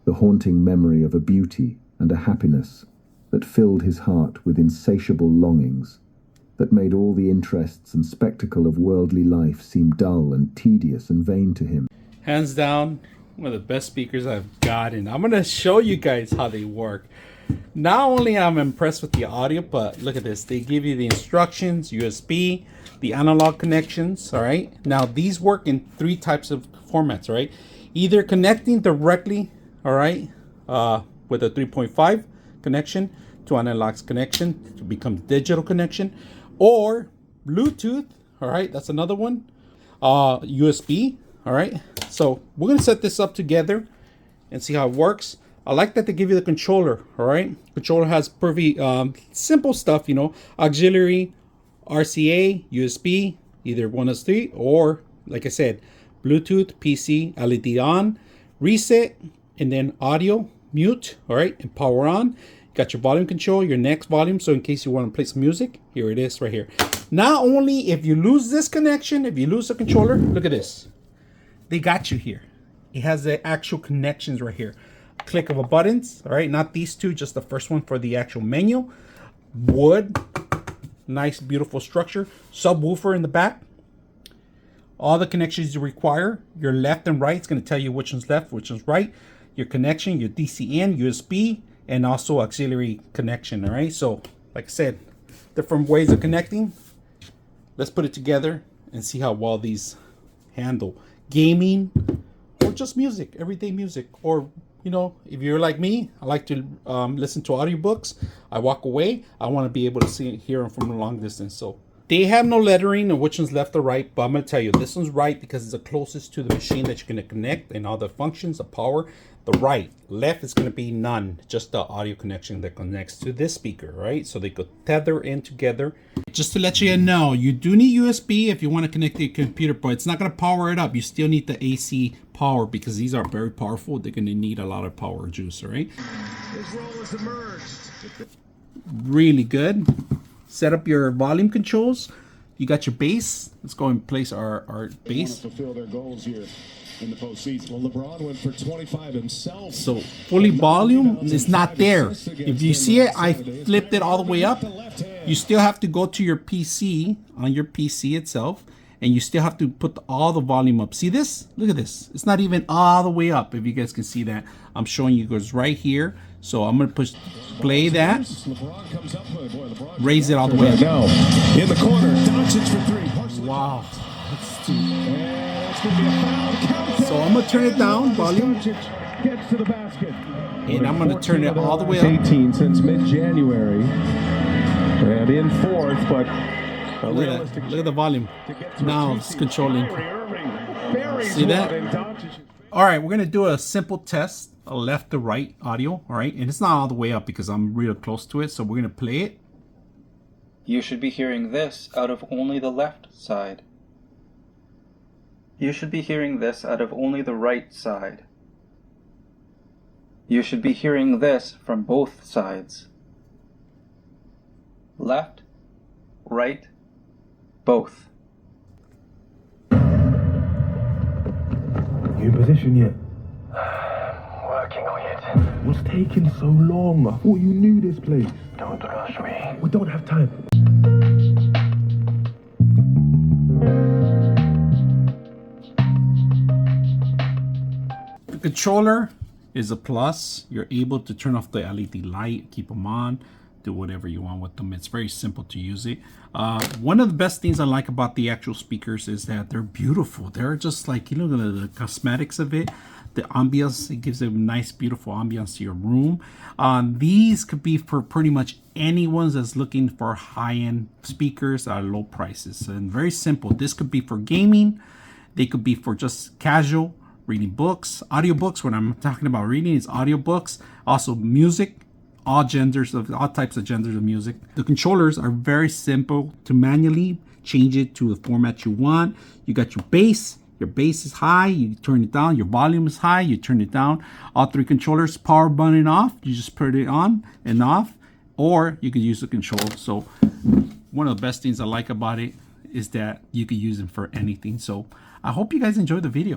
the haunting memory of a beauty and a happiness that filled his heart with insatiable longings, that made all the interests and spectacle of worldly life seem dull and tedious and vain to him. Hands down, one of the best speakers I've gotten. I'm going to show you guys how they work. Not only am I impressed with the audio, but look at this. They give you the instructions, USB, the analog connections, all right? Now, these work in 3 types of formats, all right? Either connecting directly, all right, with a 3.5 connection to analog connection to become digital connection, or Bluetooth, all right? That's another one. USB, all right? So we're going to set this up together and see how it works. I like that they give you the controller, all right? Controller has pretty simple stuff, you know, auxiliary, RCA, USB, either one of 3, or like I said, Bluetooth, PC, LED on, reset, and then audio, mute, all right, and power on. Got your volume control, your next volume, so in case you want to play some music, here it is right here. Not only if you lose this connection, if you lose the controller, look at this. They got you here. It has the actual connections right here. Click of a buttons, all right, not these 2, just the first one for the actual menu. Wood, nice beautiful structure. Subwoofer in the back. All the connections you require. Your left and right, it's going to tell you which one's left, which one's right. Your connection, your DC in, USB, and also auxiliary connection, all right? So, like I said, different ways of connecting. Let's put it together and see how well these handle gaming or just music, everyday music. Or, you know, if you're like me, I like to listen to audiobooks. I walk away. I want to be able to hear them from a long distance. So they have no lettering of which one's left or right, but I'm going to tell you, this one's right because it's the closest to the machine that you're going to connect and all the functions, the power. The right, left is going to be none, just the audio connection that connects to this speaker, right? So they could tether in together. Just to let you know, you do need USB if you want to connect to your computer, but it's not going to power it up. You still need the AC power because these are very powerful. They're going to need a lot of power juice, all right? This roll has emerged. Really good. Set up your volume controls. You got your bass. Let's go and place our bass. Fulfill their goals here in the postseason. Well, LeBron went for 25 himself. So fully volume is not there. If you see it, I flipped it all the way up. You still have to go to your PC, on your PC itself, and you still have to put all the volume up. See this? Look at this. It's not even all the way up, if you guys can see that. I'm showing you guys right here. So I'm going to push play that. Raise it all the way up. Now, in the corner, Doncic for 3. Wow. That's going to be a foul. So I'm going to turn it down, volume. Gets to the basket. And I'm going to turn it all the way up. 18 since mid-January. And in 4th, but look at that. Look at the volume. Now it's controlling. See that? All right, we're going to do a simple test, a left to right audio, all right? And it's not all the way up because I'm real close to it, so we're going to play it. You should be hearing this out of only the left side. You should be hearing this out of only the right side. You should be hearing this from both sides. Left, right, both. You in position yet? Working on it. What's taking so long? I thought you knew this place. Don't rush me. We don't have time. The controller is a plus. You're able to turn off the LED light, keep them on, do whatever you want with them. It's very simple to use it. One of the best things I like about the actual speakers is that they're beautiful. They're just like, you know, the cosmetics of it, the ambiance. It gives a nice, beautiful ambiance to your room. These could be for pretty much anyone that's looking for high-end speakers at low prices. And very simple. This could be for gaming. They could be for just casual reading books, audiobooks. When I'm talking about reading, it's audiobooks. Also music, all types of genders of music. The controllers are very simple to manually change it to the format you want. You got your bass. Your bass is high, you turn it down. Your volume is high, you turn it down. All 3 controllers, power button off, you just put it on and off, or you could use the control. So one of the best things I like about it is that you could use them for anything. So I hope you guys enjoyed the video.